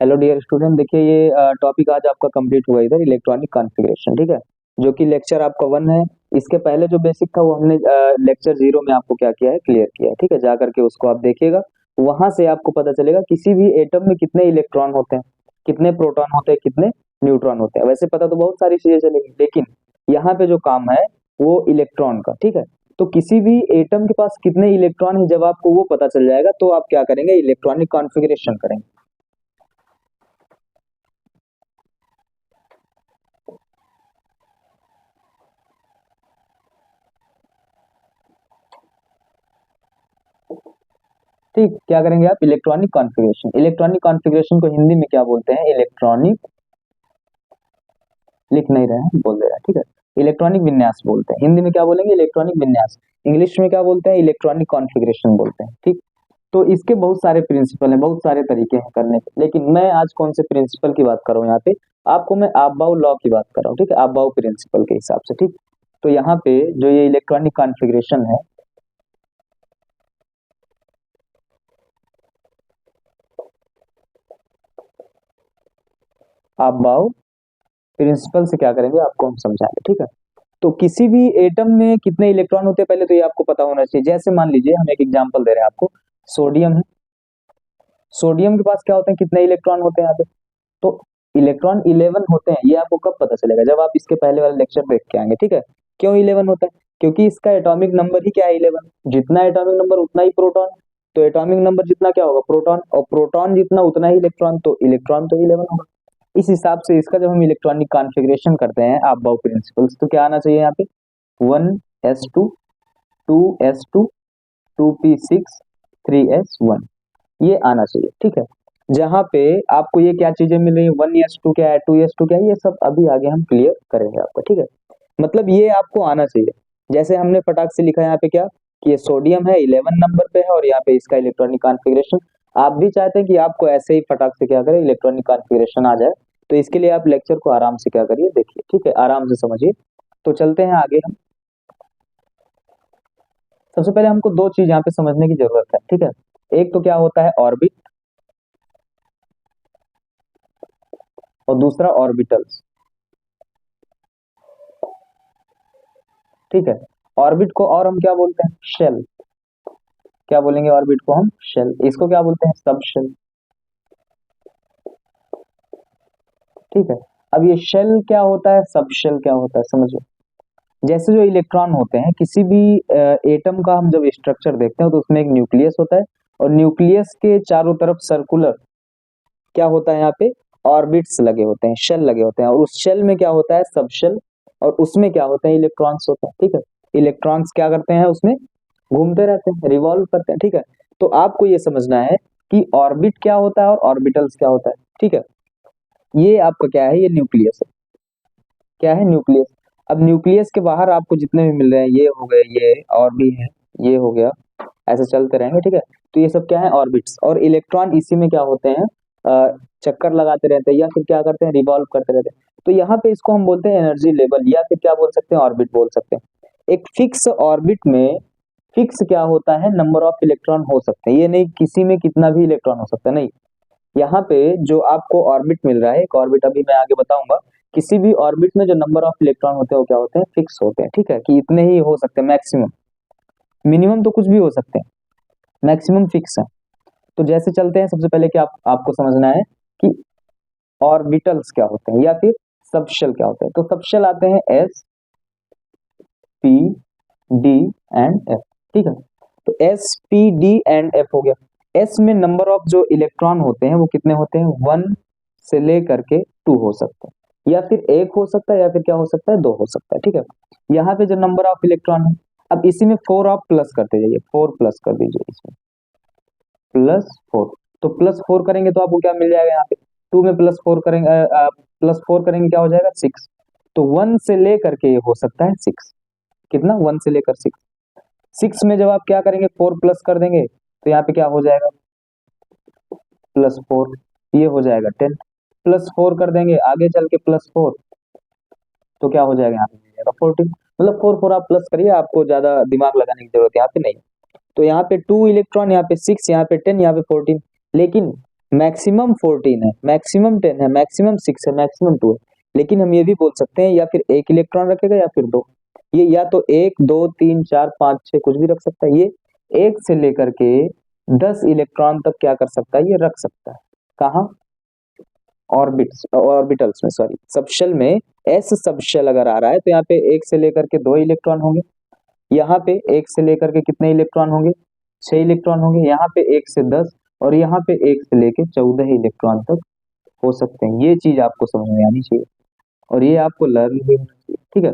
Hello dear student, देखिए ये topic आज आपका कंप्लीट हुआ इधर इलेक्ट्रॉनिक कॉन्फ़िगरेशन। ठीक है, जो कि लेक्चर आपका 1 है। इसके पहले जो बेसिक था वो हमने लेक्चर 0 में आपको क्या किया है, क्लियर किया है। ठीक है, जा करके उसको आप देखिएगा, वहां से आपको पता चलेगा किसी भी एटम में कितने इलेक्ट्रॉन होते हैं, कितने प्रोटॉन होते हैं, कितने न्यूट्रॉन होते हैं। वैसे पता तो बहुत सारी चीजें चलेगी, लेकिन यहाँ पे जो काम है वो इलेक्ट्रॉन का। ठीक है, तो किसी भी एटम के पास कितने इलेक्ट्रॉन है, जब आपको वो पता चल जाएगा तो आप क्या करेंगे, इलेक्ट्रॉनिक कॉन्फ़िगरेशन करेंगे। ठीक, क्या करेंगे आप, इलेक्ट्रॉनिक कॉन्फ़िगरेशन। इलेक्ट्रॉनिक कॉन्फ़िगरेशन को हिंदी में क्या बोलते हैं, इलेक्ट्रॉनिक, लिख नहीं रहे हैं, बोल दे रहे हैं। ठीक है, इलेक्ट्रॉनिक विन्यास बोलते हैं। हिंदी में क्या बोलेंगे, इलेक्ट्रॉनिक विन्यास। इंग्लिश में क्या बोलते हैं, इलेक्ट्रॉनिक कॉन्फ़िगरेशन बोलते हैं। ठीक, तो इसके बहुत सारे प्रिंसिपल हैं, बहुत सारे तरीके हैं करने के, लेकिन मैं आज कौन से प्रिंसिपल की बात कर रहा हूँ यहाँ पे, आपको मैं आबाउ लॉ की बात कर रहा हूँ। ठीक है, आबाउ प्रिंसिपल के हिसाब से। ठीक, तो यहाँ पे जो ये इलेक्ट्रॉनिक कॉन्फ़िगरेशन है, आबाउ प्रिंसिपल से क्या करेंगे, आपको हम समझाएंगे। ठीक है, तो किसी भी एटम में कितने इलेक्ट्रॉन होते हैं पहले तो ये आपको पता होना चाहिए। जैसे मान लीजिए हम एक एग्जांपल दे रहे हैं आपको, सोडियम है। सोडियम के पास क्या होते हैं, कितने इलेक्ट्रॉन होते हैं यहाँ पे, तो इलेक्ट्रॉन 11 होते हैं। ये आपको कब पता चलेगा, जब आप इसके पहले वाले लेक्चर देख के आएंगे। ठीक है, क्यों 11 होता है, क्योंकि इसका एटॉमिक नंबर ही क्या है, 11। जितना एटॉमिक नंबर उतना ही प्रोटॉन, तो एटॉमिक नंबर जितना क्या होगा, प्रोटॉन, और प्रोटॉन जितना उतना ही इलेक्ट्रॉन, तो इलेक्ट्रॉन तो 11 होगा। इस हिसाब से इसका जब हम इलेक्ट्रॉनिक कॉन्फ़िगरेशन करते हैं आप बाउ प्रिंसिपल्स, तो क्या आना चाहिए यहाँ पे, 1s2, 2s2, 2p6, 3s1, ये आना चाहिए। ठीक है, जहाँ पे आपको ये क्या चीजें मिल रही है, 1s2 क्या है, 2s2 क्या है, ये सब अभी आगे हम क्लियर करेंगे आपको। ठीक है, मतलब ये आपको आना चाहिए। जैसे हमने फटाक से लिखा है यहाँ पे क्या, कि ये सोडियम है, 11 नंबर पे है, और यहाँ पे इसका इलेक्ट्रॉनिक कॉन्फ़िगरेशन। आप भी चाहते हैं कि आपको ऐसे ही फटाक से क्या करें, इलेक्ट्रॉनिक कॉन्फ़िगरेशन आ जाए, तो इसके लिए आप लेक्चर को आराम से क्या करिए, देखिए। ठीक है, आराम से समझिए। तो चलते हैं आगे हम। सबसे पहले हमको दो चीज यहाँ पे समझने की जरूरत है। ठीक है, एक तो क्या होता है ऑर्बिट, और दूसरा ऑर्बिटल्स। ठीक है, ऑर्बिट को और हम क्या बोलते हैं, शेल। क्या बोलेंगे, ऑर्बिट को हम शेल, इसको क्या बोलते हैं, सब शेल। ठीक है, अब ये शेल क्या होता है, सब शेल क्या होता है, समझिए। जैसे जो इलेक्ट्रॉन होते हैं, किसी भी एटम का हम जब स्ट्रक्चर देखते हैं तो उसमें एक न्यूक्लियस होता है, और न्यूक्लियस के चारों तरफ सर्कुलर क्या होता है, यहाँ पे ऑर्बिट्स लगे होते हैं, शेल लगे होते हैं, और उस शेल में क्या होता है, सब शेल, और उसमें क्या होते हैं, इलेक्ट्रॉन्स होते हैं। ठीक है, इलेक्ट्रॉन्स क्या करते हैं, उसमें घूमते रहते हैं, रिवॉल्व करते हैं। ठीक है, तो आपको ये समझना है कि ऑर्बिट क्या होता है और ऑर्बिटल्स क्या होता है। ठीक है, ये आपका क्या है, ये न्यूक्लियस है। क्या है, न्यूक्लियस। अब न्यूक्लियस के बाहर आपको जितने भी मिल रहे हैं, ये हो गए, ये और भी है, ये हो गया, ऐसे चलते रहेंगे। ठीक है, तो ये सब क्या है, ऑर्बिट्स, और इलेक्ट्रॉन इसी में क्या होते हैं, चक्कर लगाते रहते हैं, या फिर क्या करते हैं, रिवॉल्व करते रहते हैं। तो यहाँ पे इसको हम बोलते हैं एनर्जी लेवल, या फिर क्या बोल सकते हैं, ऑर्बिट बोल सकते हैं। एक फिक्स ऑर्बिट में फिक्स क्या होता है, नंबर ऑफ इलेक्ट्रॉन हो सकते हैं, ये नहीं किसी में कितना भी इलेक्ट्रॉन हो सकता है, नहीं। यहाँ पे जो आपको ऑर्बिट मिल रहा है, एक ऑर्बिट अभी मैं आगे बताऊंगा, किसी भी ऑर्बिट में जो नंबर ऑफ इलेक्ट्रॉन होते हैं वो क्या होते हैं, फिक्स होते हैं। ठीक है, कि इतने ही हो सकते हैं मैक्सिमम, मिनिमम तो कुछ भी हो सकते हैं, मैक्सिमम फिक्स है। तो जैसे चलते हैं, सबसे पहले क्या आपको समझना है कि ऑर्बिटल्स क्या होते हैं, या फिर सबशेल क्या होते हैं। तो सबशेल आते हैं S, P, D and F. ठीक है, तो S, P, D and F हो गया। एस में नंबर ऑफ जो इलेक्ट्रॉन होते हैं वो कितने होते हैं, 1 से लेकर के 2 हो सकते हैं, या फिर एक हो सकता है, या फिर क्या हो सकता है, 2 हो सकता है। ठीक है, यहाँ पे जो नंबर ऑफ इलेक्ट्रॉन है, अब इसी में 4 आप प्लस करते जाइए, 4 प्लस कर दीजिए इसमें, +4। तो +4 करेंगे तो आपको क्या मिल जाएगा, यहाँ पे 2 में +4 करेंगे, +4 करेंगे क्या हो जाएगा, 6। तो 1 से लेकर के ये हो सकता है 6, कितना, 1 से लेकर 6। 6 में जब आप क्या करेंगे, 4 प्लस कर देंगे, तो यहाँ पे क्या हो जाएगा, +4, ये हो जाएगा 10। +4 कर देंगे आगे चल के, +4, तो क्या हो जाएगा, यहाँ पे मिल जाएगा 14। मतलब 4 आप प्लस करिए, आपको ज्यादा दिमाग लगाने की जरूरत यहाँ पे नहीं। तो यहाँ पे 2 इलेक्ट्रॉन, यहाँ पे 6, यहाँ पे 10, यहाँ पे 14। लेकिन मैक्सिमम 14 है, मैक्सिमम 10 है, मैक्सिमम 6 है, मैक्सिमम 2 है। लेकिन हम ये भी बोल सकते हैं या फिर एक इलेक्ट्रॉन रखेगा या फिर दो, ये या तो 1 2 3 4 5 6 कुछ भी रख सकता है। ये 1 से लेकर के 10 इलेक्ट्रॉन तक क्या कर सकता है, ये रख सकता है। कहाँ? ऑर्बिटल्स में, सॉरी सबशेल में। एस सबशेल अगर आ रहा है तो यहाँ पे 1 से लेकर के 2 इलेक्ट्रॉन होंगे, यहाँ पे 1 से लेकर के कितने इलेक्ट्रॉन होंगे, 6 इलेक्ट्रॉन होंगे, यहाँ पे 1 से 10 और यहाँ पे 1 से लेके 14 इलेक्ट्रॉन तक हो सकते हैं। ये चीज आपको समझ में आनी चाहिए और ये आपको लर्न भी होना चाहिए, ठीक है।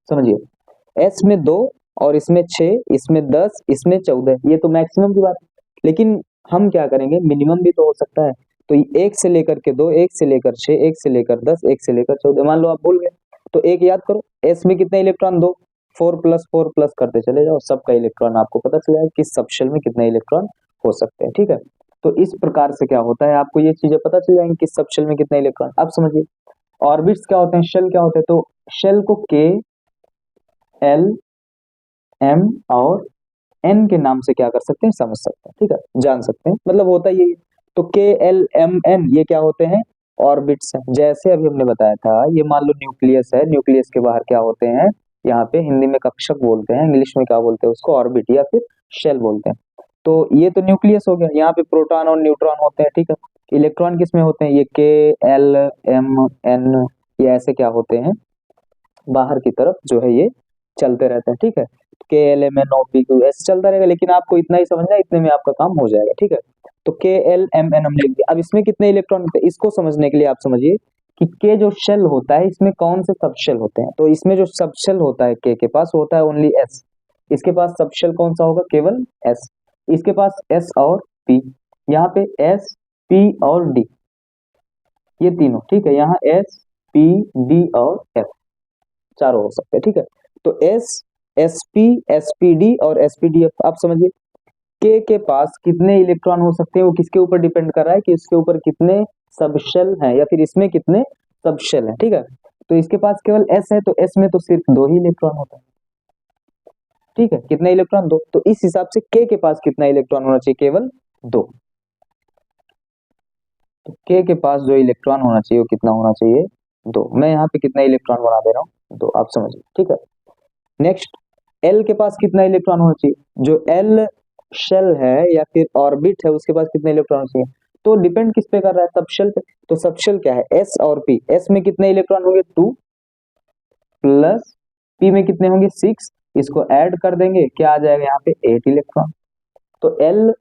समझिए, एस में 2 और इसमें 6, इसमें 10, इसमें 14, ये तो मैक्सिमम की बात है। लेकिन हम क्या करेंगे, मिनिमम भी तो हो सकता है। तो 1 से लेकर के 2, 1 से लेकर 6, 1 से लेकर 10, 1 से लेकर 14, मान लो आप भूल गए तो एक याद करो, एस में कितने इलेक्ट्रॉन, 2, 4 प्लस 4 प्लस करते चले जाओ, सबका इलेक्ट्रॉन आपको पता चल जाएगा किस सबशेल में कितने इलेक्ट्रॉन हो सकते हैं, ठीक है। तो इस प्रकार से क्या होता है, आपको ये चीजें पता चल जाएंगी किस सबशेल में कितने इलेक्ट्रॉन। अब समझिए ऑर्बिट्स क्या होते हैं, शेल क्या होते हैं। तो शेल को के एल एम और एन के नाम से क्या कर सकते हैं, समझ सकते हैं, ठीक है, जान सकते हैं, मतलब होता ही है। तो के एल एम एन ये क्या होते हैं, ऑर्बिट्स हैं। जैसे अभी हमने बताया था, ये मान लो न्यूक्लियस है, न्यूक्लियस के बाहर क्या होते हैं, यहाँ पे हिंदी में कक्षक बोलते हैं, इंग्लिश में क्या बोलते हैं उसको, ऑर्बिट या फिर शेल बोलते हैं। तो ये तो न्यूक्लियस हो गया, यहाँ पे प्रोटॉन और न्यूट्रॉन होते हैं, ठीक है। इलेक्ट्रॉन किस में होते हैं, ये के एल एम एन, ये ऐसे क्या होते हैं, बाहर की तरफ जो है ये चलते रहते हैं, ठीक है। K L M N O P Q ऐसे चलता रहेगा, लेकिन आपको इतना ही समझना है, इतने में आपका काम हो जाएगा, ठीक है। तो के एल एम एन हमने लिख दिया। अब इसमें कितने इलेक्ट्रॉन होते हैं, इसको समझने के लिए आप समझिए कि के जो शेल होता है इसमें कौन से सबशेल होते हैं। तो इसमें जो सबशेल होता है के पास होता है ओनली एस, इसके पास सबशेल कौन सा होगा, केवल एस। इसके पास एस और पी, यहाँ पे एस पी और डी, ये तीनों, ठीक है। यहाँ एस पी डी और एफ चारों हो सकते हैं, ठीक है। तो S S P S P D और एस पी डी एफ, आप समझिए के पास कितने इलेक्ट्रॉन हो सकते हैं, वो किसके ऊपर डिपेंड कर रहा है कि इसके ऊपर कितने सबशेल हैं या फिर इसमें कितने सबशेल हैं, ठीक है। तो इसके पास केवल एस है, तो एस में तो सिर्फ 2 ही इलेक्ट्रॉन होता है, ठीक है। कितने इलेक्ट्रॉन, 2। तो इस हिसाब से के पास कितना इलेक्ट्रॉन होना चाहिए, केवल 2। तो के पास जो इलेक्ट्रॉन होना चाहिए वो कितना होना चाहिए, 2। मैं यहाँ पे कितना इलेक्ट्रॉन बना दे रहा हूँ, 2, आप समझिए, ठीक है। नेक्स्ट, एल के पास कितना इलेक्ट्रॉन होना चाहिए, जो एल शेल है या फिर ऑर्बिट है उसके पास कितने इलेक्ट्रॉन चाहिए, तो डिपेंड किस पे कर रहा है, सबशेल पे। तो सबशेल क्या है, एस और पी, एस में कितने इलेक्ट्रॉन होंगे, 2 प्लस पी में कितने होंगे, 6, इसको ऐड कर देंगे, क्या आ जाएगा यहाँ पे, 8 इलेक्ट्रॉन। तो एल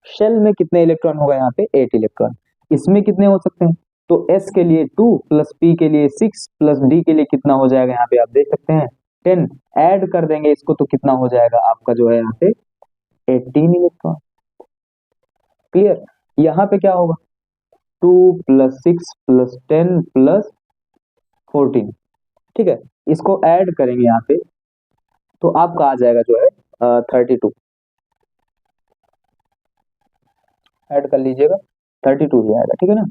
शेल में कितने इलेक्ट्रॉन होगा, यहाँ पे 8 इलेक्ट्रॉन। इसमें कितने हो सकते हैं, तो एस के लिए 2 प्लस पी के लिए 6 प्लस डी के लिए कितना हो जाएगा, यहाँ पे आप देख सकते हैं 10, ऐड कर देंगे इसको तो कितना हो जाएगा आपका जो है यहाँ पे 18 इलेक्ट्रॉन। क्लियर, यहाँ पे क्या होगा, 2 प्लस 6 प्लस 10 प्लस 14, ठीक है। इसको ऐड करेंगे यहाँ पे तो आपका आ जाएगा जो है 32, ऐड कर लीजिएगा, 32 ही आएगा, ठीक है ना।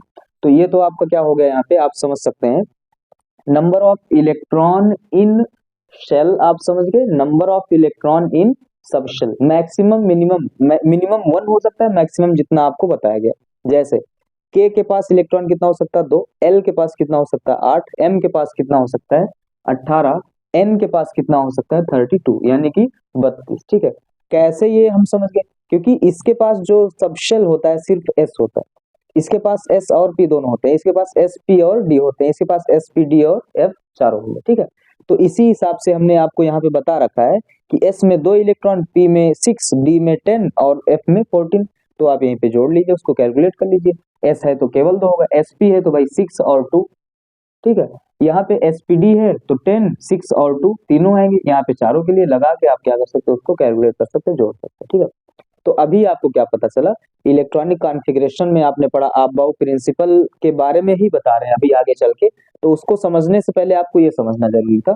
तो ये तो आपका क्या हो गया, यहाँ पे आप समझ सकते हैं number of electron in shell, आप समझ गए, नंबर ऑफ इलेक्ट्रॉन इन सब शेल, मैक्सिमम मिनिमम, मिनिमम 1 हो सकता है, मैक्सिमम जितना आपको बताया गया। जैसे के पास इलेक्ट्रॉन कितना हो सकता है, 2, एल के पास कितना हो सकता है, 8, एम के पास कितना हो सकता है, 18, एन के पास कितना हो सकता है, 32, यानी कि 32, ठीक है। कैसे ये हम समझ गए, क्योंकि इसके पास जो सबशेल होता है सिर्फ एस होता है, इसके पास एस और पी दोनों होते हैं, इसके पास एस पी और डी होते हैं, इसके पास एस पी डी और एफ चारों होंगे, ठीक है। तो इसी हिसाब से हमने आपको यहाँ पे बता रखा है कि एस में 2 इलेक्ट्रॉन, पी में 6, डी में 10 और एफ में 14। तो आप यहीं पे जोड़ लीजिए, उसको कैलकुलेट कर लीजिए। एस है तो केवल 2 होगा, एस पी है तो भाई 6 और 2, ठीक है। यहाँ पे एस पी डी है तो 10, 6 और 2 तीनों आएंगे, यहाँ पे चारों के लिए लगा के आप क्या कर सकते हो, उसको कैलकुलेट कर सकते हैं, जोड़ सकते हैं, ठीक है। तो अभी आपको क्या पता चला, इलेक्ट्रॉनिक कॉन्फ़िगरेशन में आपने पढ़ा, आप बाउ प्रिंसिपल के बारे में ही बता रहे हैं अभी आगे चल के। तो उसको समझने से पहले आपको ये समझना जरूरी था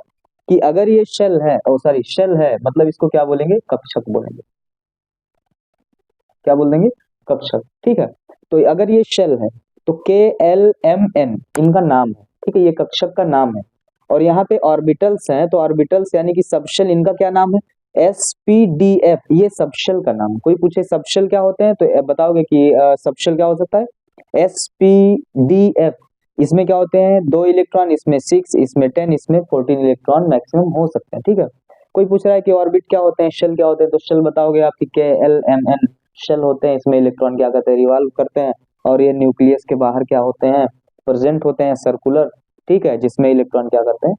कि अगर ये शेल है, और सॉरी शेल है मतलब इसको क्या बोलेंगे, कक्षक बोलेंगे, क्या बोल देंगे, कक्षक, ठीक है। तो अगर ये शेल है तो के एल एम एन इनका नाम है, ठीक है, ये कक्षक का नाम है। और यहाँ पे ऑर्बिटल्स हैं, तो ऑर्बिटल्स यानी कि सबशेल, इनका क्या नाम है, SPDF ये सबशेल का नाम। कोई पूछे सबशेल क्या होते हैं तो बताओगे कि सबशेल क्या हो सकता है? SPDF इसमें क्या होते हैं? 2 इलेक्ट्रॉन, इसमें 6, इसमें 10, इसमें 14 इलेक्ट्रॉन मैक्सिमम हो सकते हैं। ठीक है। कोई पूछ रहा है कि ऑर्बिट क्या होते हैं, शेल क्या होते हैं, तो शेल बताओगे आपकी KLMN शेल होते हैं। इसमें इलेक्ट्रॉन क्या करते हैं? रिवॉल्व करते हैं। और ये न्यूक्लियस के बाहर क्या होते हैं? प्रेजेंट होते हैं, सर्कुलर। ठीक है, जिसमें इलेक्ट्रॉन क्या करते हैं?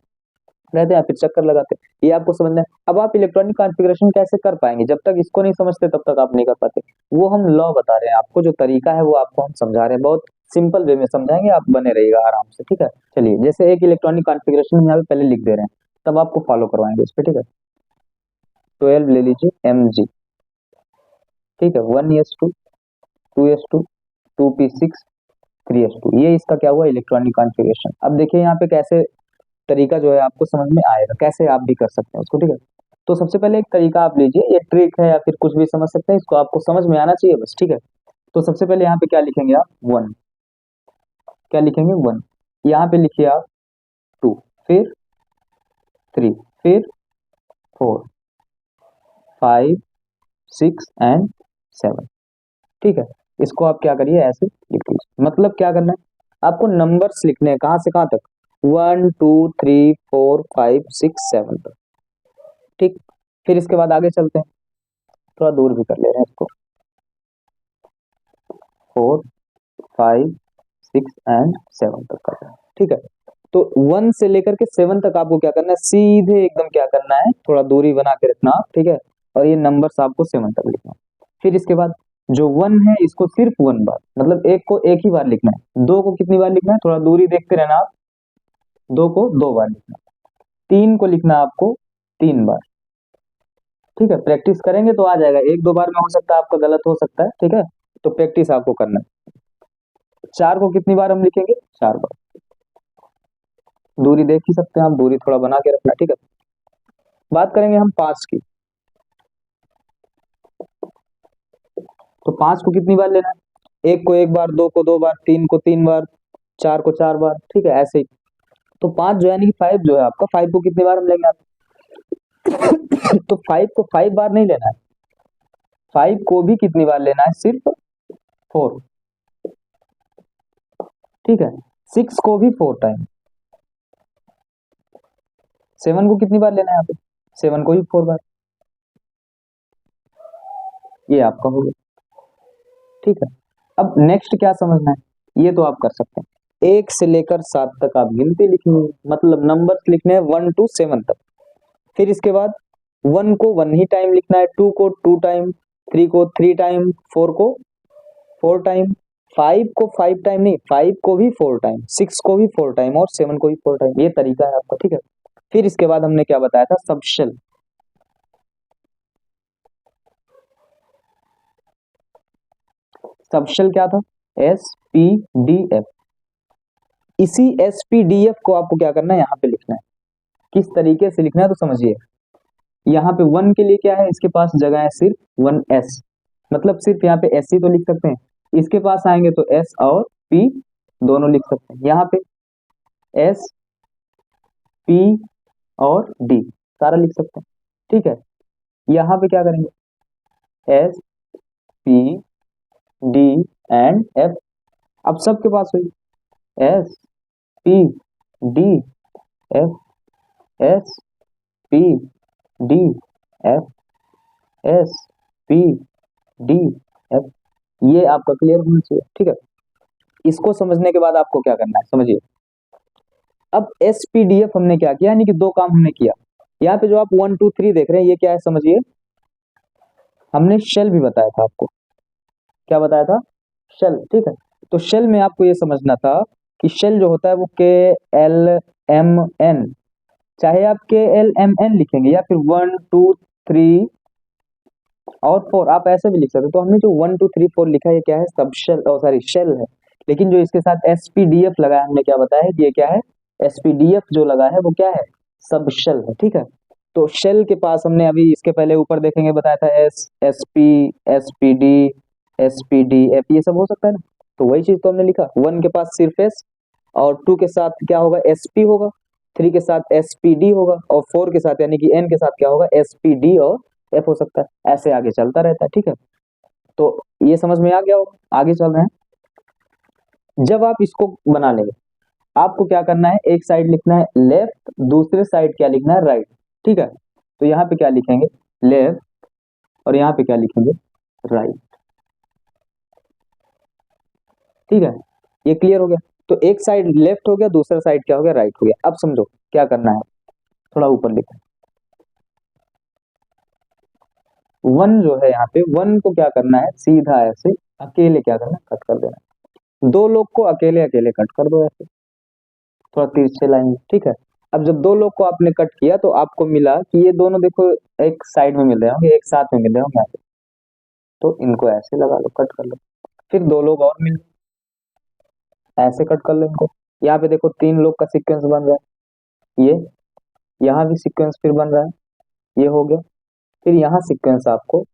रहते हैं, फिर चक्कर लगाते हैं। ये आपको समझना है। अब आप इलेक्ट्रॉनिक कॉन्फ़िगरेशन कैसे कर पाएंगे? जब तक इसको नहीं समझते तब तक आप नहीं कर पाते। वो हम लॉ बता रहे हैं आपको, जो तरीका है वो आपको हम समझा रहे हैं। बहुत सिंपल वे में समझाएंगे, आप बने रहिएगा आराम से। ठीक है, चलिए जैसे एक इलेक्ट्रॉनिक कॉन्फ़िगरेशन हम यहाँ पे पहले लिख दे रहे हैं, तब आपको फॉलो करवाएंगे इस पे। ठीक है, 12 ले लीजिए Mg। ठीक है, 1s2 2s2 2p6 3s2, ये इसका क्या हुआ? Electronic configuration. अब देखिए यहाँ पे कैसे तरीका जो है आपको समझ में आएगा, कैसे आप भी कर सकते हैं उसको। ठीक है, तो सबसे पहले एक तरीका आप लीजिए, ये ट्रिक है या फिर कुछ भी समझ सकते हैं, इसको आपको समझ में आना चाहिए बस। ठीक है, तो सबसे पहले यहाँ पे क्या लिखेंगे आप? 1। क्या लिखेंगे? 1। यहाँ पे लिखिए आप 2, फिर 3, फिर 4 5 6 एंड 7। ठीक है, इसको आप क्या करिए? ऐसे लिख लीजिए। मतलब क्या करना है आपको? नंबर्स लिखने हैं, कहाँ से कहाँ तक? 1 2 3 4 5 6 7 तक। ठीक, फिर इसके बाद आगे चलते हैं, थोड़ा दूर भी कर ले रहे हैं इसको। 4 5 6 एंड 7 तक कर रहे हैं। ठीक है, तो 1 से लेकर के 7 तक आपको क्या करना है? सीधे एकदम क्या करना है? थोड़ा दूरी बना के रखना आप। ठीक है, और ये नंबर्स आपको 7 तक लिखना है। फिर इसके बाद जो 1 है इसको सिर्फ 1 बार, मतलब एक को एक ही बार लिखना है। 2 को कितनी बार लिखना है? थोड़ा दूरी देखते रहना आप। 2 को 2 बार लिखना है। 3 को लिखना है आपको 3 बार। ठीक है, प्रैक्टिस करेंगे तो आ जाएगा। 1 2 बार में हो सकता है आपका गलत हो सकता है। ठीक है, तो प्रैक्टिस आपको करना है। 4 को कितनी बार हम लिखेंगे? 4 बार। दूरी देख ही सकते हैं आप, दूरी थोड़ा बना के रखना। ठीक है, बात करेंगे हम 5 की, तो 5 को कितनी बार लेना है? 1 को 1 बार, 2 को 2 बार, 3 को 3 बार, 4 को 4 बार। ठीक है, ऐसे ही। तो 5 जो है यानी कि 5 जो है आपका, 5 को कितनी बार हम लेंगे आप? तो 5 को 5 बार नहीं लेना है, 5 को भी कितनी बार लेना है? सिर्फ 4। ठीक है, 6 को भी 4 टाइम। 7 को कितनी बार लेना है यहाँ पे? 7 को भी 4 बार। ये आपका हो गया। ठीक है, अब नेक्स्ट क्या समझना है? ये तो आप कर सकते हैं। 1 से लेकर 7 तक आप गिनती लिखनी है, मतलब नंबर्स लिखने हैं 1 to 7 तक। फिर इसके बाद 1 को 1 ही टाइम लिखना है, 2 को 2 टाइम, 3 को 3 टाइम, 4 को 4 टाइम, 5 को 5 टाइम नहीं, 5 को भी 4 टाइम, 6 को भी 4 टाइम और 7 को भी 4 टाइम। ये तरीका है आपका। ठीक है, फिर इसके बाद हमने क्या बताया था? सबशेल। सबशेल क्या था? SPDF। इसी SPDF को आपको क्या करना है? यहाँ पे लिखना है। किस तरीके से लिखना है तो समझिए। यहाँ पे 1 के लिए क्या है? इसके पास जगह है सिर्फ 1s, मतलब सिर्फ यहाँ पे S ही तो लिख सकते हैं। इसके पास आएंगे तो S और P दोनों लिख सकते हैं। यहाँ पे S P और D सारा लिख सकते हैं। ठीक है, यहाँ पे क्या करेंगे? S P D and F। अब सबके पास हुई S P D F, S P D F, S P D F। ये आपका क्लियर होना चाहिए। ठीक है, इसको समझने के बाद आपको क्या करना है समझिए। अब SPDF हमने क्या किया, यानी कि 2 काम हमने किया। यहाँ पे जो आप 1 2 3 देख रहे हैं ये क्या है समझिए। हमने शेल भी बताया था आपको। क्या बताया था? शेल। ठीक है, तो शेल में आपको ये समझना था कि शेल जो होता है वो KLMN, चाहे आप KLMN लिखेंगे या फिर 1 2 3 और 4 आप ऐसे भी लिख सकते हो। तो हमने जो 1 2 3 4 लिखा है ये क्या है? सब शेल, सॉरी शेल है। लेकिन जो इसके साथ SPDF लगाया हमने क्या बताया है कि ये क्या है? SPDF जो लगा है वो क्या है? सब शेल है। ठीक है, तो शेल के पास हमने अभी इसके पहले ऊपर देखेंगे बताया था SP SPD SPDF ये सब हो सकता है ना। तो वही चीज तो हमने लिखा। 1 के पास सिर्फ S और 2 के साथ क्या होगा? SP होगा। 3 के साथ sp_d होगा और 4 के साथ यानी कि n के साथ क्या होगा sp_d और f हो सकता है, ऐसे आगे चलता रहता है। ठीक है, तो ये समझ में आ गया होगा। आगे चल रहे हैं, जब आप इसको बना लेंगे आपको क्या करना है, एक साइड लिखना है लेफ्ट, दूसरे साइड क्या लिखना है राइट। ठीक है, तो यहाँ पे क्या लिखेंगे लेफ्ट और यहाँ पे क्या लिखेंगे राइट। ठीक है, ये क्लियर हो गया। तो एक साइड लेफ्ट हो गया, दूसरा साइड क्या हो गया राइट हो गया। अब समझो क्या करना है, थोड़ा ऊपर लिखो, वन जो है यहाँ पे वन को क्या करना है, सीधा ऐसे अकेले क्या करना है कट कर देना है। दो लोग को अकेले अकेले कट कर दो ऐसे, थोड़ा तिरछे लाइन। ठीक है, अब जब दो लोग को आपने कट किया तो आपको मिला कि ये दोनों देखो एक साइड में मिल रहे होंगे, एक साथ में मिल रहे होंगे यहाँ पे, तो इनको ऐसे लगा लो, कट कर लो। फिर दो लोग और मिल, ऐसे कट कर लो इनको। यहाँ पे देखो तीन लोग का सीक्वेंस बन रहा है, ये यहाँ भी सीक्वेंस फिर बन रहा है, ये हो गया। फिर यहाँ सीक्वेंस आपको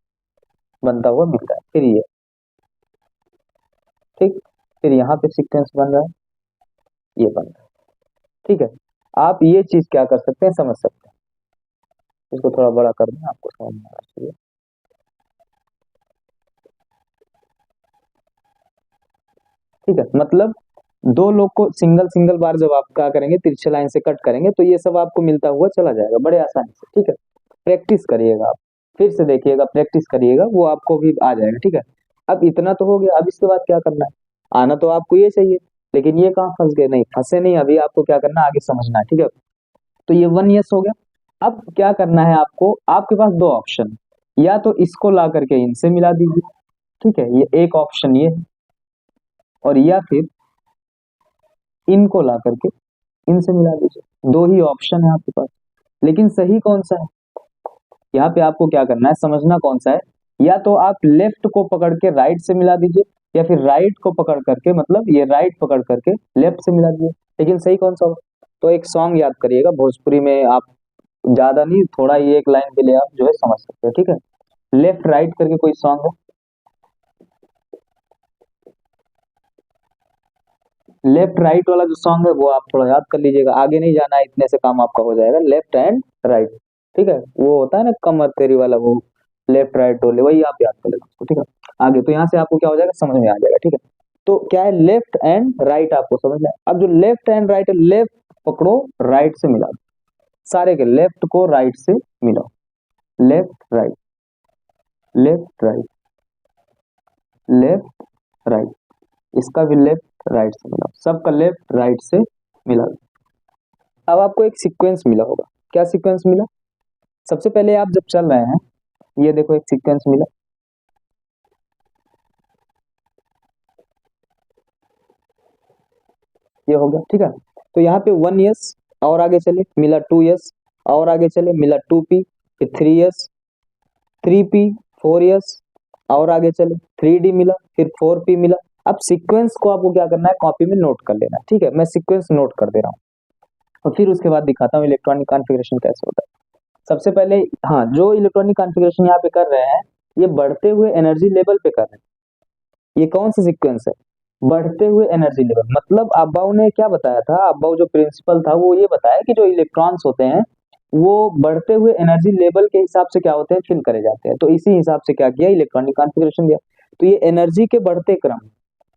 बनता हुआ मिलता है, फिर ये ठीक, फिर यहाँ पे सीक्वेंस बन रहा है, ये बन रहा है। ठीक है, आप ये चीज क्या कर सकते हैं, समझ सकते हैं। इसको थोड़ा बड़ा कर दें, आपको समझ में आना चाहिए। ठीक है, मतलब दो लोग को सिंगल सिंगल बार जब आप क्या करेंगे तिरछे लाइन से कट करेंगे तो ये सब आपको मिलता हुआ चला जाएगा बड़े आसानी से। ठीक है, प्रैक्टिस करिएगा आप, फिर से देखिएगा, प्रैक्टिस करिएगा, वो आपको भी आ जाएगा। ठीक है, अब इतना तो हो गया, अब इसके बाद क्या करना है, आना तो आपको ये चाहिए, लेकिन ये कहाँ फंस गए, नहीं फंसे नहीं, अभी आपको क्या करना है आगे समझना है। ठीक है, तो ये 1 यस हो गया। अब क्या करना है आपको, आपके पास दो ऑप्शन, या तो इसको ला करके इनसे मिला दीजिए, ठीक है, ये एक ऑप्शन ये है, और या फिर इनको ला करके इनसे मिला दीजिए। दो ही ऑप्शन है आपके पास, लेकिन सही कौन सा है, यहाँ पे आपको क्या करना है, समझना कौन सा है। या तो आप लेफ्ट को पकड़ के राइट से मिला दीजिए, या फिर राइट को पकड़ करके, मतलब ये राइट पकड़ करके लेफ्ट से मिला दीजिए, लेकिन सही कौन सा होगा। तो एक सॉन्ग याद करिएगा भोजपुरी में, आप ज्यादा नहीं थोड़ा ये एक लाइन के लिए आप जो है समझ सकते हैं। ठीक है, लेफ्ट राइट करके कोई सॉन्ग है, लेफ्ट राइट वाला जो सॉन्ग है वो आप थोड़ा याद कर लीजिएगा, आगे नहीं जाना है, इतने से काम आपका हो जाएगा, लेफ्ट एंड राइट। ठीक है, वो होता है ना कमर तेरी वाला, वो लेफ्ट राइट डोले, वही आप याद कर लेना उसको। ठीक है, आगे तो यहाँ से आपको क्या हो जाएगा, समझ में आ जाएगा। ठीक है, तो क्या है लेफ्ट एंड राइट आपको समझना है। अब जो लेफ्ट एंड राइट है, लेफ्ट पकड़ो राइट से मिला दो, सारे के लेफ्ट को राइट से मिलाओ, left right, left right, left right, इसका भी लेफ्ट राइट से मिलाओ, सबका लेफ्ट राइट से मिला दो। अब आपको एक सीक्वेंस मिला होगा, क्या सीक्वेंस मिला, सबसे पहले आप जब चल रहे हैं, ये देखो एक सीक्वेंस मिला, ये हो गया। ठीक है, तो यहाँ पे 1 यस, और आगे चले मिला 2 यस, और आगे चले मिला 2p, फिर 3 यस, 3p, 4 यस, और आगे चले 3d मिला, फिर 4p मिला। अब सीक्वेंस को आपको क्या करना है, कॉपी में नोट कर लेना है। ठीक है, मैं सीक्वेंस नोट कर दे रहा हूँ और फिर उसके बाद दिखाता हूँ इलेक्ट्रॉनिक कॉन्फ़िगरेशन कैसे होता है। सबसे पहले, हाँ, जो इलेक्ट्रॉनिक कॉन्फ़िगरेशन यहाँ पे कर रहे हैं, ये बढ़ते हुए एनर्जी लेवल पे कर रहे हैं। ये कौन सा सीक्वेंस है, बढ़ते हुए एनर्जी लेवल, मतलब अब्बाऊ ने क्या बताया था, अब्बाऊ जो प्रिंसिपल था वो ये बताया कि जो इलेक्ट्रॉन्स होते हैं वो बढ़ते हुए एनर्जी लेवल के हिसाब से क्या होते हैं, फिल करे जाते हैं। तो इसी हिसाब से क्या किया, इलेक्ट्रॉनिक कॉन्फ़िगरेशन दिया। तो ये एनर्जी के बढ़ते क्रम,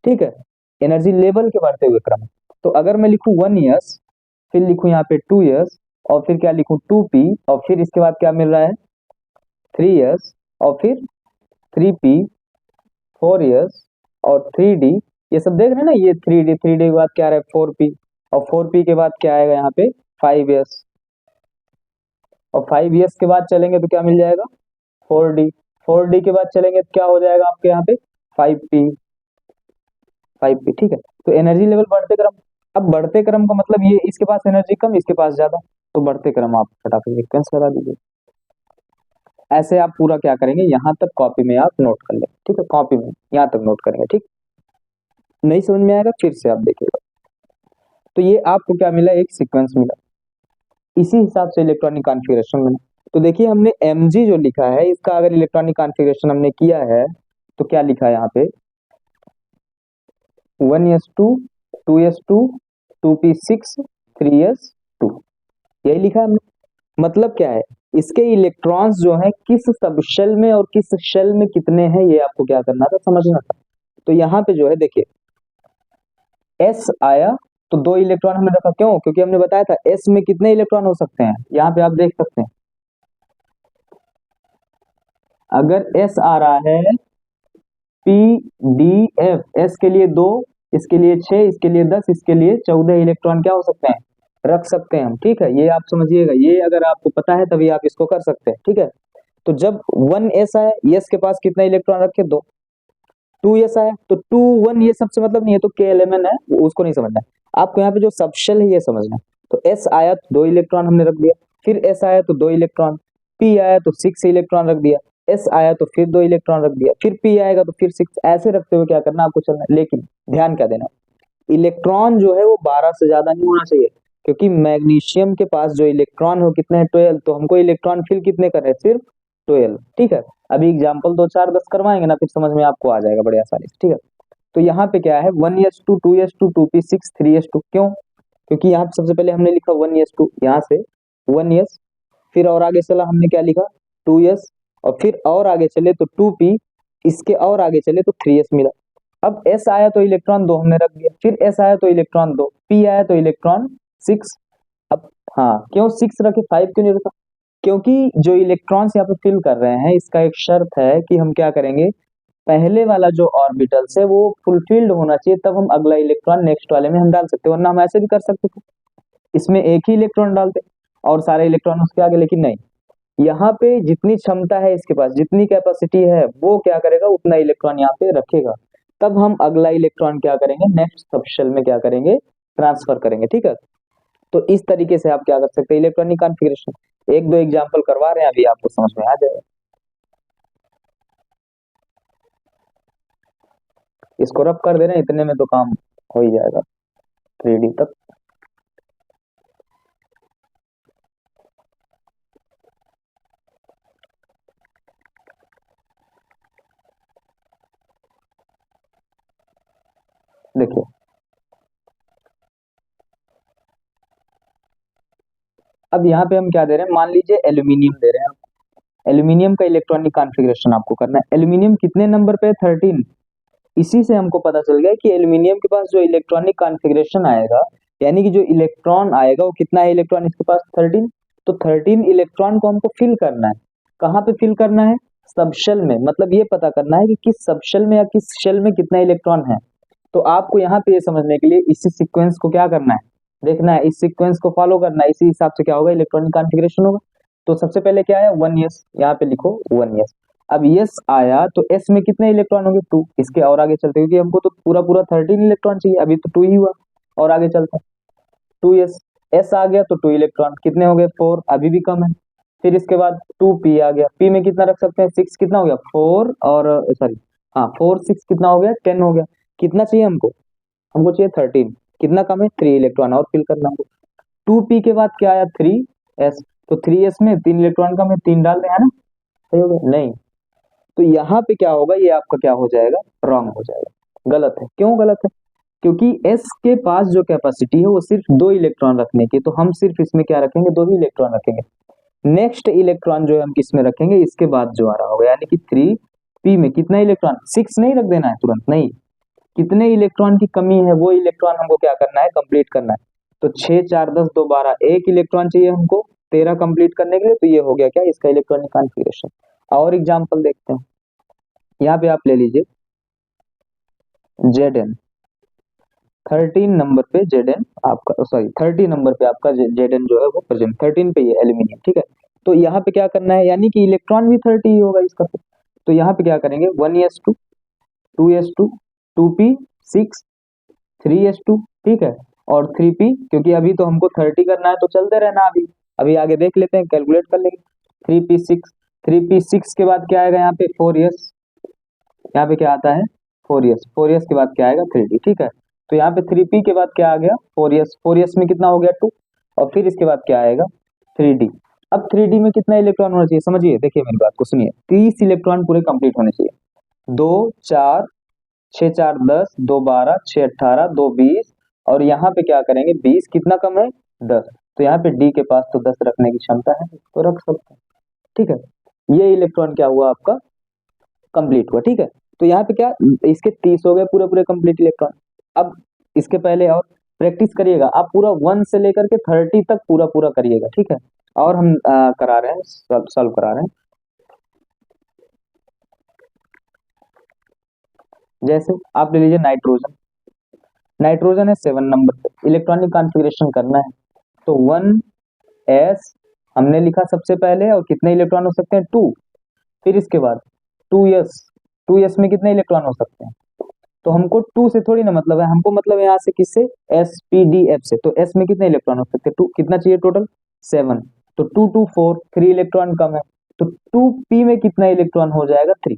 ठीक है, एनर्जी लेवल के बढ़ते हुए क्रम। तो अगर मैं लिखूं 1 यस, फिर लिखूं यहाँ पे 2 यस, और फिर क्या लिखूं 2p, और फिर इसके बाद क्या मिल रहा है 3 यस, और फिर 3p, 4 यस, और 3d, ये सब देख रहे हैं ना, ये 3d, 3d के बाद क्या आ रहा है 4p, और 4p के बाद क्या आएगा यहाँ पे 5 यस, और 5 यस के बाद चलेंगे तो क्या मिल जाएगा 4d, 4d के बाद चलेंगे तो क्या हो जाएगा आपके यहाँ पे 5p, 5p। ठीक है, तो एनर्जी लेवल बढ़ते क्रम। अब बढ़ते क्रम का मतलब ये, इसके पास एनर्जी कम, इसके पास ज्यादा, तो बढ़ते क्रम आप फटाफट सीक्वेंस लगा दीजिए। ऐसे आप पूरा क्या करेंगे, यहाँ तक कॉपी में आप नोट कर लेंगे। ठीक है, कॉपी में यहाँ तक नोट करेंगे। ठीक, नहीं समझ में आएगा फिर से आप देखिएगा। तो ये आपको क्या मिला, एक सीक्वेंस मिला, इसी हिसाब से इलेक्ट्रॉनिक कॉन्फ़िगरेशन बना। तो देखिए हमने mg जो लिखा है, इसका अगर इलेक्ट्रॉनिक कॉन्फ़िगरेशन हमने किया है तो क्या लिखा है यहाँ पे 1s2, 2s2, 2p6, 3s2। यही लिखा है हमने। मतलब क्या है, इसके इलेक्ट्रॉन्स जो है किस सब शेल में और किस शेल में कितने हैं, ये आपको क्या करना था, समझना था। तो यहाँ पे जो है देखिए एस आया तो 2 इलेक्ट्रॉन हमने रखा, क्यों? क्योंकि हमने बताया था एस में कितने इलेक्ट्रॉन हो सकते हैं। यहाँ पे आप देख सकते हैं अगर एस आ रहा है पी डी एफ, एस के लिए 2, इसके लिए 6, इसके लिए 10, इसके लिए 14 इलेक्ट्रॉन क्या हो सकते हैं, रख सकते हैं हम। ठीक है, ये आप समझिएगा, ये अगर आपको पता है तभी आप इसको कर सकते हैं। ठीक है, तो जब 1s आए, यस के पास कितना इलेक्ट्रॉन रखे, 2। 2s आए तो 2 1 ये सबसे मतलब नहीं है, तो के एलिमेंट है उसको नहीं समझना है आपको, यहाँ पे जो सबशेल है ये समझना है। तो s आया तो 2 इलेक्ट्रॉन हमने रख दिया, फिर s आया तो 2 इलेक्ट्रॉन, p आया तो 6 इलेक्ट्रॉन रख दिया, s आया तो फिर 2 इलेक्ट्रॉन रख दिया, फिर p आएगा तो फिर 6, ऐसे रखते हुए क्या करना आपको चलना है। लेकिन ध्यान क्या देना, इलेक्ट्रॉन जो है वो 12 से ज्यादा नहीं होना चाहिए, क्योंकि मैग्नीशियम के पास जो इलेक्ट्रॉन हो कितने हैं, 12, तो हमको इलेक्ट्रॉन फिल कितने करने हैं, सिर्फ 12। ठीक है, अभी एग्जाम्पल 2 4 10 करवाएंगे ना, फिर समझ में आपको आ जाएगा बड़े आसानी से। ठीक है, तो यहाँ पे क्या है 1s2 2s2 2p6 3s2, क्यों? क्योंकि यहाँ पे सबसे पहले हमने लिखा 1s2, यहाँ से 1s, फिर और आगे चला हमने क्या लिखा 2s, और फिर और आगे चले तो 2p, इसके और आगे चले तो 3s मिला। अब s आया तो इलेक्ट्रॉन 2 हमने रख दिया, फिर s आया तो इलेक्ट्रॉन 2, p आया तो इलेक्ट्रॉन 6। अब हाँ, क्यों 6 रखे, 5 क्यों नहीं रखा? क्योंकि जो इलेक्ट्रॉन्स यहाँ पे फिल कर रहे हैं इसका एक शर्त है कि हम क्या करेंगे, पहले वाला जो ऑर्बिटल्स है वो फुलफिल्ड होना चाहिए, तब हम अगला इलेक्ट्रॉन नेक्स्ट वाले में हम डाल सकते हैं, वरना हम ऐसे भी कर सकते थे, इसमें एक ही इलेक्ट्रॉन डालते और सारे इलेक्ट्रॉन उसके आगे। लेकिन नहीं, यहाँ पे जितनी क्षमता है इसके पास, जितनी कैपेसिटी है, वो क्या करेगा, उतना इलेक्ट्रॉन यहाँ पे रखेगा, तब हम अगला इलेक्ट्रॉन क्या करेंगे, नेक्स्ट सबशेल में क्या करेंगे, ट्रांसफर करेंगे। ठीक है, तो इस तरीके से आप क्या कर सकते हैं, इलेक्ट्रॉनिक कॉन्फ़िगरेशन। एक दो एग्जांपल करवा रहे हैं, अभी आपको समझ में आ जाएगा। इसको रब कर दे रहे हैं, इतने में तो काम हो ही जाएगा 3D तक। देखिए अब यहाँ पे हम क्या दे रहे हैं, मान लीजिए एल्यूमिनियम दे रहे हैं। एल्यूमिनियम का इलेक्ट्रॉनिक कॉन्फ़िगरेशन आपको करना है। एल्यूमिनियम कितने नंबर पे है, 13। इसी से हमको पता चल गया कि एल्यूमिनियम के पास जो इलेक्ट्रॉनिक कॉन्फ़िगरेशन आएगा, यानी कि जो इलेक्ट्रॉन आएगा वो कितना है, इलेक्ट्रॉन इसके पास 13। तो 13 इलेक्ट्रॉन को हमको फिल करना है। कहाँ पे फिल करना है, सबशेल में। मतलब ये पता करना है कि किस सबशेल में या किस शेल में कितना इलेक्ट्रॉन है। तो आपको यहाँ पे ये समझने के लिए इसी सीक्वेंस को क्या करना है, देखना है, इस सीक्वेंस को फॉलो करना है, इसी हिसाब से क्या होगा, इलेक्ट्रॉनिक कॉन्फ़िगरेशन होगा। तो सबसे पहले क्या है 1s, यहाँ पे लिखो 1s। अब यस आया तो एस में कितने इलेक्ट्रॉन होंगे, 2। इसके और आगे चलते, क्योंकि हमको तो पूरा पूरा 13 इलेक्ट्रॉन चाहिए, अभी तो 2 ही हुआ। और आगे चलते हैं 2s, एस आ गया तो 2 इलेक्ट्रॉन कितने हो गए, 4, अभी भी कम है। फिर इसके बाद 2p आ गया, p में कितना रख सकते हैं, 6, कितना हो गया 4, और सॉरी हाँ 4 6 कितना हो गया, 10 हो गया। कितना चाहिए हमको, हमको चाहिए 13, कितना कम है, 3 इलेक्ट्रॉन और फिल करना हमको। 2p के बाद क्या आया 3s, तो 3s में 3 इलेक्ट्रॉन कम है, 3 डाल रहे हैं ना, सही हो गया नहीं। तो यहाँ पे क्या होगा, ये आपका क्या हो जाएगा, रॉन्ग हो जाएगा, गलत है। क्यों गलत है, क्योंकि s के पास जो कैपेसिटी है वो सिर्फ 2 इलेक्ट्रॉन रखने की, तो हम सिर्फ इसमें क्या रखेंगे, 2 ही इलेक्ट्रॉन रखेंगे। नेक्स्ट इलेक्ट्रॉन जो है हम किस में रखेंगे, इसके बाद जो आ रहा होगा, यानी कि 3p में कितना इलेक्ट्रॉन, 6 नहीं रख देना है तुरंत, नहीं, कितने इलेक्ट्रॉन की कमी है वो इलेक्ट्रॉन हमको क्या करना है, कंप्लीट करना है। तो 6 4 10 2 12, एक इलेक्ट्रॉन चाहिए हमको 13 कंप्लीट करने के लिए। तो ये हो गया क्या, इसका इलेक्ट्रॉनिक कॉन्फ़िगरेशन। और एग्जांपल देखते हैं, यहाँ पे आप ले लीजिए Zn, 13 नंबर पे Zn आपका, सॉरी 30 नंबर पे आपका Zn जो है वो प्रेजेंट, 13 पे ये एल्यूमिनियम। ठीक है, तो यहाँ पे क्या करना है, यानी कि इलेक्ट्रॉन भी 30 ही होगा इसका। तो यहाँ पे क्या करेंगे 1s2 2s2 2p 6 3s2, ठीक है, और 3p, क्योंकि अभी तो हमको 30 करना है तो चलते रहना, अभी अभी आगे देख लेते हैं, कैलकुलेट कर लेंगे। 3p6 के बाद क्या आएगा, यहाँ पे 4s, यहाँ पे क्या आता है 4s के बाद क्या आएगा 3d। ठीक है, तो यहाँ पे 3p के बाद क्या आ गया 4s में कितना हो गया 2, और फिर इसके बाद क्या आएगा 3d। अब 3d में कितना इलेक्ट्रॉन होना चाहिए, समझिए, देखिए मेरी बात को सुनिए, 30 इलेक्ट्रॉन पूरे कंप्लीट होने चाहिए। 2 4 6 4 10 2 12 6 18 2 20, और यहाँ पे क्या करेंगे 20, कितना कम है 10। तो यहाँ पे डी के पास तो 10 रखने की क्षमता है, तो रख सकते हैं। ठीक है, ये इलेक्ट्रॉन क्या हुआ आपका, कंप्लीट हुआ। ठीक है, तो यहाँ पे क्या, इसके 30 हो गए पूरे पूरे कंप्लीट इलेक्ट्रॉन। अब इसके पहले और प्रैक्टिस करिएगा आप, पूरा 1 से लेकर के 30 तक पूरा पूरा करिएगा। ठीक है, और हम करा रहे हैं, सॉल्व करा रहे हैं। जैसे आप ले लीजिए नाइट्रोजन, नाइट्रोजन है 7 नंबर पे, इलेक्ट्रॉनिक कॉन्फ़िगरेशन करना है तो 1s हमने लिखा सबसे पहले, और कितने इलेक्ट्रॉन हो सकते हैं, 2। फिर इसके बाद 2s, 2s में कितने इलेक्ट्रॉन हो सकते हैं, तो हमको 2 से थोड़ी ना मतलब है, हमको मतलब है यहाँ से किससे, sp-d-f से। तो s में कितने इलेक्ट्रॉन हो सकते हैं, 2, कितना चाहिए टोटल, 7। तो 2 2 4, 3 इलेक्ट्रॉन कम है, तो 2p में कितना इलेक्ट्रॉन हो जाएगा, 3।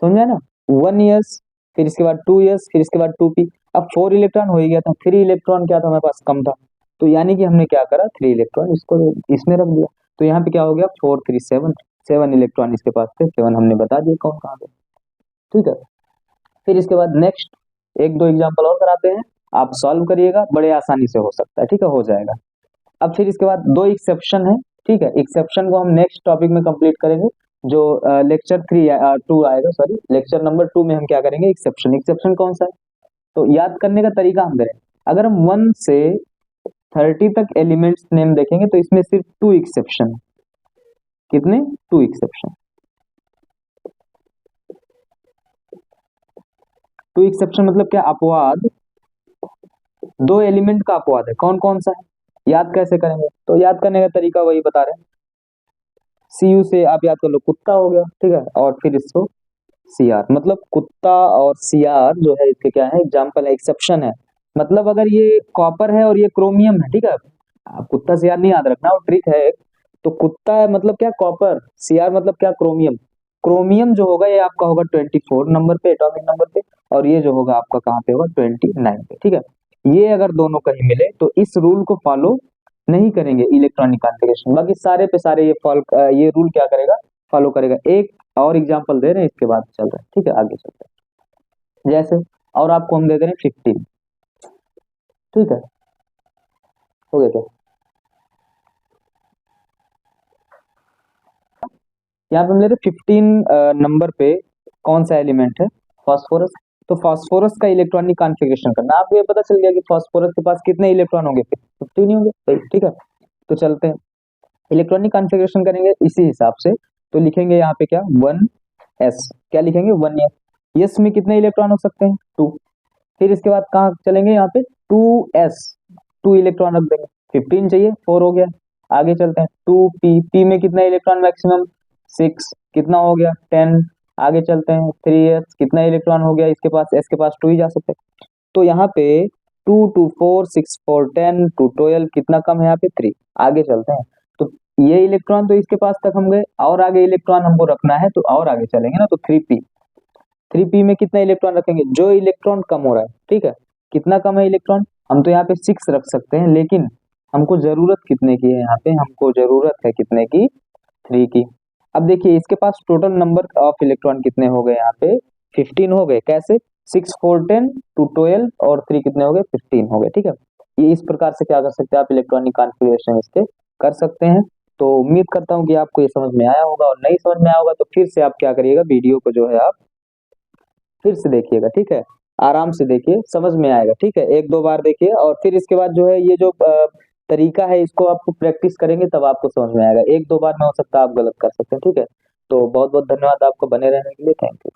समझा ना, 1s, फिर इसके बाद 2s, फिर इसके बाद 2p। अब 4 इलेक्ट्रॉन हो ही गया था, 3 इलेक्ट्रॉन क्या था हमारे पास, कम था, तो यानी कि हमने क्या करा, 3 इलेक्ट्रॉन इसको इसमें रख दिया। तो यहाँ पे क्या हो गया, 4 3 7, 7 इलेक्ट्रॉन इसके पास थे, 7 हमने बता दिए कौन कहाँ पे। ठीक है, फिर इसके बाद नेक्स्ट एक दो एग्जाम्पल और कराते हैं, आप सॉल्व करिएगा, बड़े आसानी से हो सकता है। ठीक है, हो जाएगा। अब फिर इसके बाद 2 एक्सेप्शन है। ठीक है, एक्सेप्शन को हम नेक्स्ट टॉपिक में कंप्लीट करेंगे, जो लेक्चर 2 आएगा, सॉरी लेक्चर नंबर 2 में हम क्या करेंगे, एक्सेप्शन। एक्सेप्शन कौन सा है, तो याद करने का तरीका हम करें, अगर हम 1 से 30 तक एलिमेंट्स नेम देखेंगे तो इसमें सिर्फ 2 एक्सेप्शन है। कितने, 2 एक्सेप्शन। 2 एक्सेप्शन मतलब क्या, अपवाद, 2 एलिमेंट का अपवाद है, कौन कौन सा है, याद कैसे करेंगे, तो याद करने का तरीका वही बता रहे हैं। सी से आप याद कर लो, कुत्ता हो गया। ठीक है, और फिर इसको CR, मतलब कुत्ता और CR जो है इसके क्या है, एग्जाम्पल है, एक्सेप्शन है। मतलब अगर ये कॉपर है और ये क्रोमियम है, ठीक है, आप कुत्ता CR नहीं याद रखना, और ट्रिक है। तो कुत्ता है मतलब क्या, कॉपर, CR मतलब क्या, क्रोमियम। क्रोमियम जो होगा ये आपका होगा 24 नंबर पे, एटॉमिक नंबर पे, और ये जो होगा आपका कहाँ पे होगा, 29 पे। ठीक है, ये अगर दोनों कहीं मिले तो इस रूल को फॉलो नहीं करेंगे इलेक्ट्रॉनिक कॉन्फ़िगरेशन, बाकी सारे पे सारे ये रूल क्या करेगा, फॉलो करेगा। एक और एग्जांपल दे रहे हैं, इसके बाद चल रहे हैं। ठीक है, आगे चलते हैं। जैसे और आपको हम दे दे रहे हैं 15। ठीक है, हो गया क्या, यहाँ पे हम ले रहे 15 नंबर पे कौन सा एलिमेंट है, फास्फोरस। तो फास्फोरस का इलेक्ट्रॉनिक कॉन्फ़िगरेशन करना, आपको ये पता चल गया कि फास्फोरस के पास कितने इलेक्ट्रॉन होंगे, 15 ही होंगे भाई। ठीक है, तो चलते हैं, इलेक्ट्रॉनिक कॉन्फ़िगरेशन करेंगे इसी हिसाब से। तो लिखेंगे यहाँ पे क्या, 1s, क्या लिखेंगे, 1s। यस में कितने इलेक्ट्रॉन हो सकते हैं, 2। फिर इसके बाद कहाँ चलेंगे, यहाँ पे 2s, 2 इलेक्ट्रॉन रख देंगे, 15 चाहिए, 4 हो गया। आगे चलते हैं, 2p, p में कितना इलेक्ट्रॉन मैक्सिमम, 6, कितना हो गया, 10। आगे चलते हैं, 3s, कितना इलेक्ट्रॉन हो गया इसके पास, s के पास 2 ही जा सकते हैं। तो यहाँ पे 2 2 4 6 4 10 2 12, कितना कम है यहाँ पे, 3। आगे चलते हैं, तो ये इलेक्ट्रॉन तो इसके पास तक हम गए, और आगे इलेक्ट्रॉन हमको रखना है, तो और आगे चलेंगे ना, तो 3p, 3p में कितना इलेक्ट्रॉन रखेंगे, जो इलेक्ट्रॉन कम हो रहा है। ठीक है, कितना कम है इलेक्ट्रॉन, हम तो यहाँ पे 6 रख सकते हैं, लेकिन हमको जरूरत कितने की है, यहाँ पे हमको जरूरत है कितने की, 3 की। अब देखिए इसके पास टोटल नंबर ऑफ इलेक्ट्रॉन कितने हो गए, यहाँ पे 15 हो गए। कैसे, 6 4 10 2 12 और 3 कितने हो गए, 15 हो गए। ठीक है, ये इस प्रकार से क्या कर सकते हैं आप, इलेक्ट्रॉनिक कॉन्फ़िगरेशन इसके कर सकते हैं। तो उम्मीद करता हूँ कि आपको ये समझ में आया होगा, और नहीं समझ में आया होगा तो फिर से आप क्या करिएगा, वीडियो को जो है आप फिर से देखिएगा। ठीक है, आराम से देखिए, समझ में आएगा। ठीक है, एक दो बार देखिए, और फिर इसके बाद जो है ये जो तरीका है इसको आपको प्रैक्टिस करेंगे तब आपको समझ में आएगा, एक दो बार में हो सकता है आप गलत कर सकते हैं। ठीक है, तो बहुत बहुत धन्यवाद आपको बने रहने के लिए, थैंक यू।